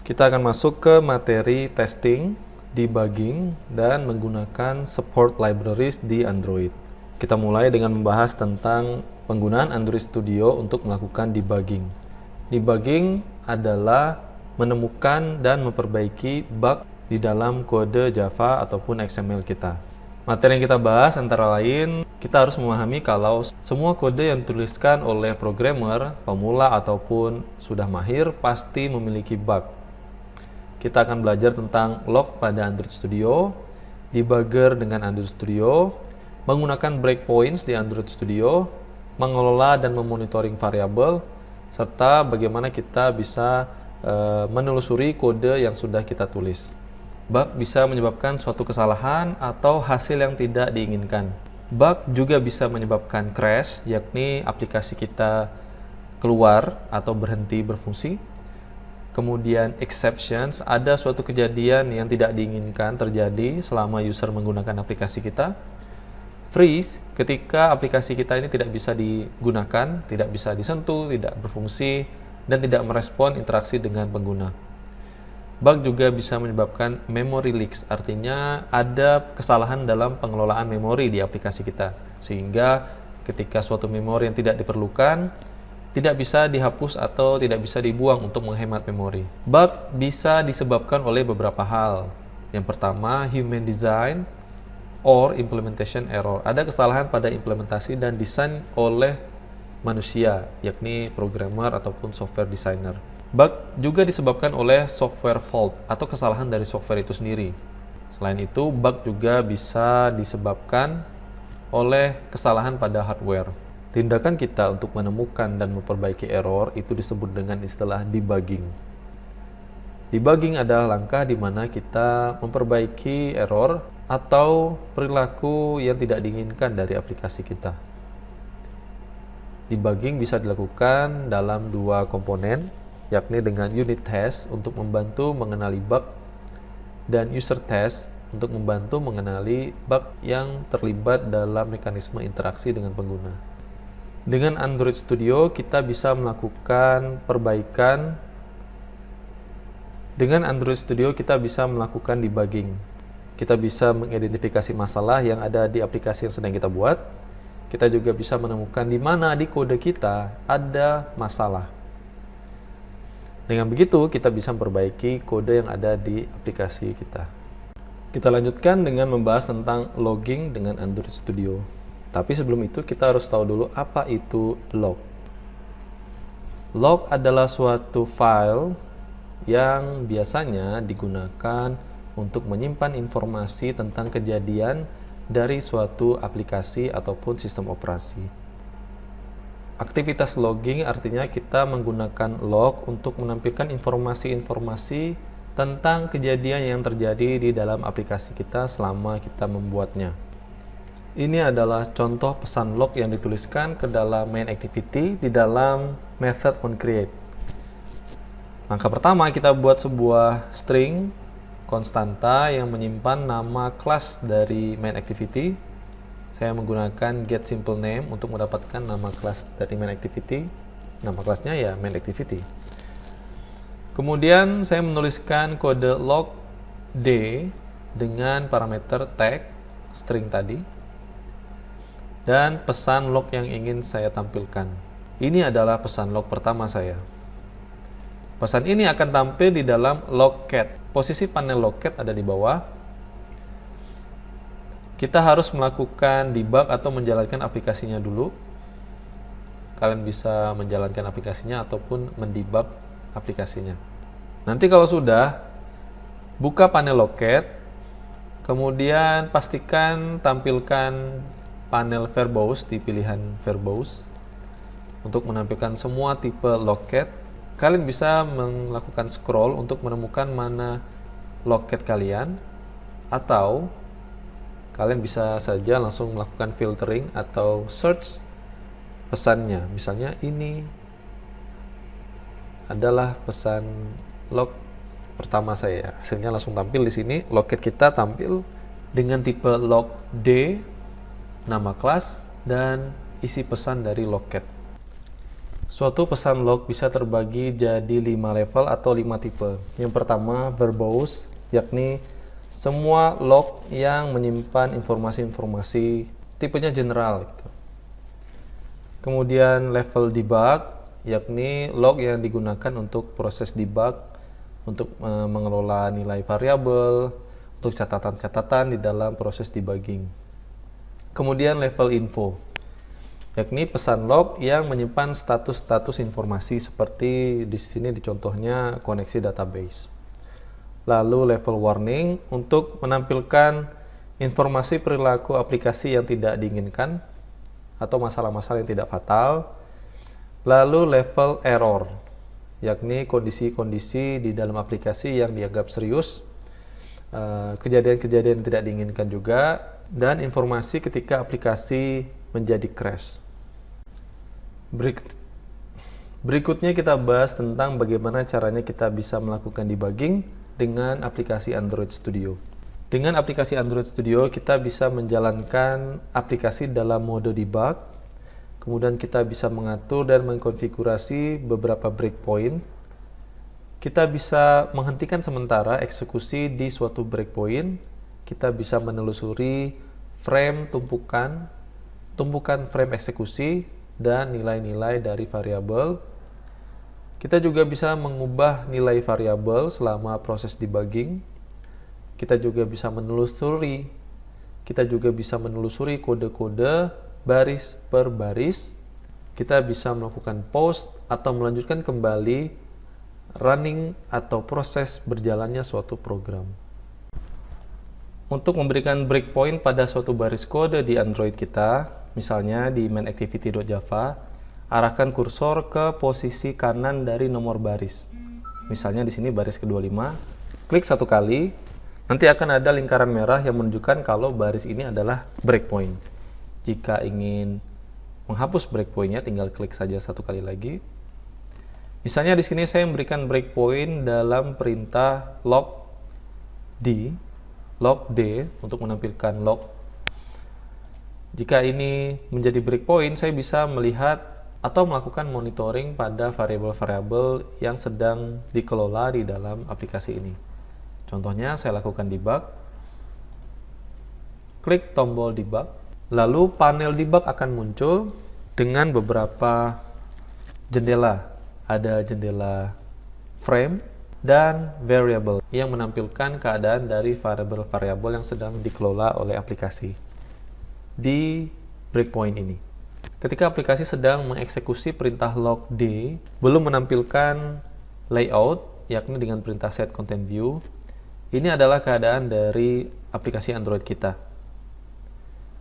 Kita akan masuk ke materi testing, debugging, dan menggunakan support libraries di Android. Kita mulai dengan membahas tentang penggunaan Android Studio untuk melakukan debugging. Debugging adalah menemukan dan memperbaiki bug di dalam kode Java ataupun XML kita. Materi yang kita bahas antara lain, kita harus memahami kalau semua kode yang dituliskan oleh programmer, pemula ataupun sudah mahir pasti memiliki bug. Kita akan belajar tentang log pada Android Studio, debugger dengan Android Studio, menggunakan breakpoints di Android Studio, mengelola dan memonitoring variabel, serta bagaimana kita bisa menelusuri kode yang sudah kita tulis. Bug bisa menyebabkan suatu kesalahan atau hasil yang tidak diinginkan. Bug juga bisa menyebabkan crash, yakni aplikasi kita keluar atau berhenti berfungsi. Kemudian exceptions, ada suatu kejadian yang tidak diinginkan terjadi selama user menggunakan aplikasi kita. Freeze, ketika aplikasi kita ini tidak bisa digunakan, tidak bisa disentuh, tidak berfungsi, dan tidak merespon interaksi dengan pengguna. Bug juga bisa menyebabkan memory leaks, artinya ada kesalahan dalam pengelolaan memori di aplikasi kita, sehingga ketika suatu memori yang tidak diperlukan, tidak bisa dihapus atau tidak bisa dibuang untuk menghemat memori. Bug bisa disebabkan oleh beberapa hal. Yang pertama, human design or implementation error. Ada kesalahan pada implementasi dan desain oleh manusia, yakni programmer ataupun software designer. Bug juga disebabkan oleh software fault atau kesalahan dari software itu sendiri. Selain itu, bug juga bisa disebabkan oleh kesalahan pada hardware. Tindakan kita untuk menemukan dan memperbaiki error itu disebut dengan istilah debugging. Debugging adalah langkah di mana kita memperbaiki error atau perilaku yang tidak diinginkan dari aplikasi kita. Debugging bisa dilakukan dalam dua komponen, yakni dengan unit test untuk membantu mengenali bug dan user test untuk membantu mengenali bug yang terlibat dalam mekanisme interaksi dengan pengguna. Dengan Android Studio, kita bisa melakukan perbaikan. Dengan Android Studio, kita bisa melakukan debugging. Kita bisa mengidentifikasi masalah yang ada di aplikasi yang sedang kita buat. Kita juga bisa menemukan di mana di kode kita ada masalah. Dengan begitu, kita bisa memperbaiki kode yang ada di aplikasi kita. Kita lanjutkan dengan membahas tentang logging dengan Android Studio. Tapi sebelum itu kita harus tahu dulu apa itu log. Log adalah suatu file yang biasanya digunakan untuk menyimpan informasi tentang kejadian dari suatu aplikasi ataupun sistem operasi. Aktivitas logging artinya kita menggunakan log untuk menampilkan informasi-informasi tentang kejadian yang terjadi di dalam aplikasi kita selama kita membuatnya. Ini adalah contoh pesan log yang dituliskan ke dalam main activity di dalam method onCreate. Langkah pertama, kita buat sebuah string konstanta yang menyimpan nama kelas dari main activity. Saya menggunakan getSimpleName untuk mendapatkan nama kelas dari main activity. Nama kelasnya ya main activity. Kemudian saya menuliskan kode log d dengan parameter tag string tadi dan pesan log yang ingin saya tampilkan. Ini adalah pesan log pertama saya. Pesan ini akan tampil di dalam logcat. Posisi panel logcat ada di bawah. Kita harus melakukan debug atau menjalankan aplikasinya dulu. Kalian bisa menjalankan aplikasinya ataupun mendebug aplikasinya. Nanti kalau sudah, buka panel logcat, kemudian pastikan tampilkan panel verbose di pilihan verbose untuk menampilkan semua tipe logcat. Kalian bisa melakukan scroll untuk menemukan mana logcat kalian, atau kalian bisa saja langsung melakukan filtering atau search pesannya. Misalnya ini adalah pesan log pertama saya. Hasilnya langsung tampil di sini. Logcat kita tampil dengan tipe log D, nama kelas, dan isi pesan dari logcat. Suatu pesan log bisa terbagi jadi 5 level atau 5 tipe. Yang pertama, verbose, yakni semua log yang menyimpan informasi-informasi tipenya general gitu. Kemudian level debug, yakni log yang digunakan untuk proses debug, untuk mengelola nilai variabel, untuk catatan-catatan di dalam proses debugging. Kemudian level info, yakni pesan log yang menyimpan status-status informasi seperti di sini di contohnya koneksi database. Lalu level warning untuk menampilkan informasi perilaku aplikasi yang tidak diinginkan atau masalah-masalah yang tidak fatal. Lalu level error, yakni kondisi-kondisi di dalam aplikasi yang dianggap serius, kejadian-kejadian yang tidak diinginkan juga, dan informasi ketika aplikasi menjadi crash. Berikutnya kita bahas tentang bagaimana caranya kita bisa melakukan debugging dengan aplikasi Android Studio. Dengan aplikasi Android Studio kita bisa menjalankan aplikasi dalam mode debug, kemudian kita bisa mengatur dan mengkonfigurasi beberapa breakpoint. Kita bisa menghentikan sementara eksekusi di suatu breakpoint. Kita bisa menelusuri frame tumpukan frame eksekusi dan nilai-nilai dari variabel. Kita juga bisa mengubah nilai variabel selama proses debugging. Kita juga bisa menelusuri kode-kode baris per baris. Kita bisa melakukan pause atau melanjutkan kembali running atau proses berjalannya suatu program. Untuk memberikan breakpoint pada suatu baris kode di Android kita, misalnya di mainActivity.java, arahkan kursor ke posisi kanan dari nomor baris. Misalnya di sini baris ke-25, klik satu kali, nanti akan ada lingkaran merah yang menunjukkan kalau baris ini adalah breakpoint. Jika ingin menghapus breakpointnya, tinggal klik saja satu kali lagi. Misalnya di sini saya memberikan breakpoint dalam perintah log D untuk menampilkan log. Jika ini menjadi breakpoint, saya bisa melihat atau melakukan monitoring pada variabel-variabel yang sedang dikelola di dalam aplikasi ini. Contohnya, saya lakukan debug, klik tombol debug, lalu panel debug akan muncul dengan beberapa jendela. Ada jendela frame dan variable yang menampilkan keadaan dari variabel-variabel yang sedang dikelola oleh aplikasi. Di breakpoint ini, ketika aplikasi sedang mengeksekusi perintah log D, belum menampilkan layout, yakni dengan perintah set content view, ini adalah keadaan dari aplikasi Android kita.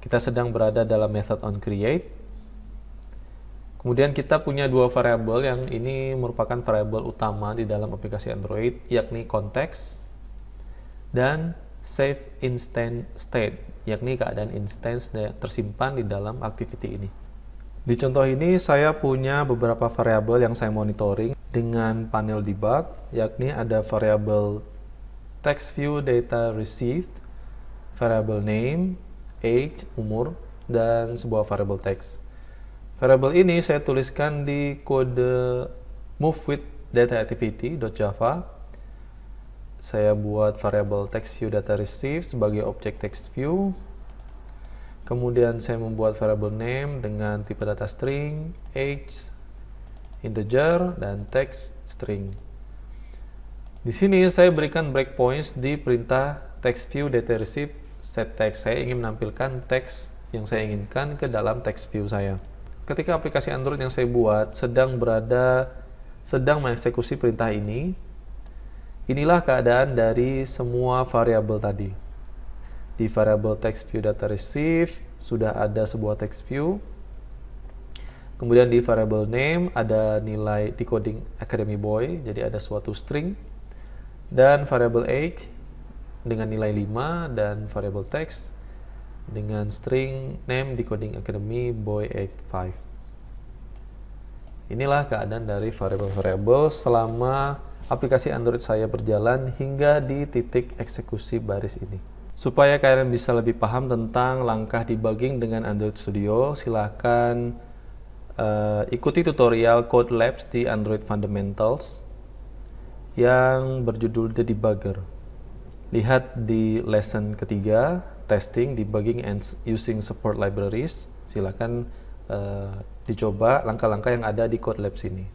Kita sedang berada dalam method onCreate. Kemudian kita punya dua variabel yang ini merupakan variabel utama di dalam aplikasi Android, yakni context dan save instant state, yakni keadaan instance tersimpan di dalam activity ini. Di contoh ini saya punya beberapa variabel yang saya monitoring dengan panel debug, yakni ada variabel text view data received, variabel name, age, umur, dan sebuah variabel text. Variabel ini saya tuliskan di kode move with data activity.java. Saya buat variabel text view data receive sebagai objek text view. Kemudian saya membuat variabel name dengan tipe data string, age, integer, dan text string. Di sini saya berikan breakpoints di perintah text view data receive set text. Saya ingin menampilkan teks yang saya inginkan ke dalam text view saya. Ketika aplikasi Android yang saya buat sedang mengeksekusi perintah ini, inilah keadaan dari semua variabel tadi. Di variabel text view data receive sudah ada sebuah text view. Kemudian di variabel name ada nilai decoding Academy Boy, jadi ada suatu string. Dan variabel age dengan nilai 5 dan variabel text dengan string name decoding Academy Boy age 5. Inilah keadaan dari variabel-variabel selama aplikasi Android saya berjalan hingga di titik eksekusi baris ini. Supaya kalian bisa lebih paham tentang langkah debugging dengan Android Studio, silahkan ikuti tutorial Code Labs di Android Fundamentals yang berjudul The Debugger. Lihat di lesson ketiga, Testing, Debugging, and Using Support Libraries. Silakan dicoba langkah-langkah yang ada di Code Labs ini.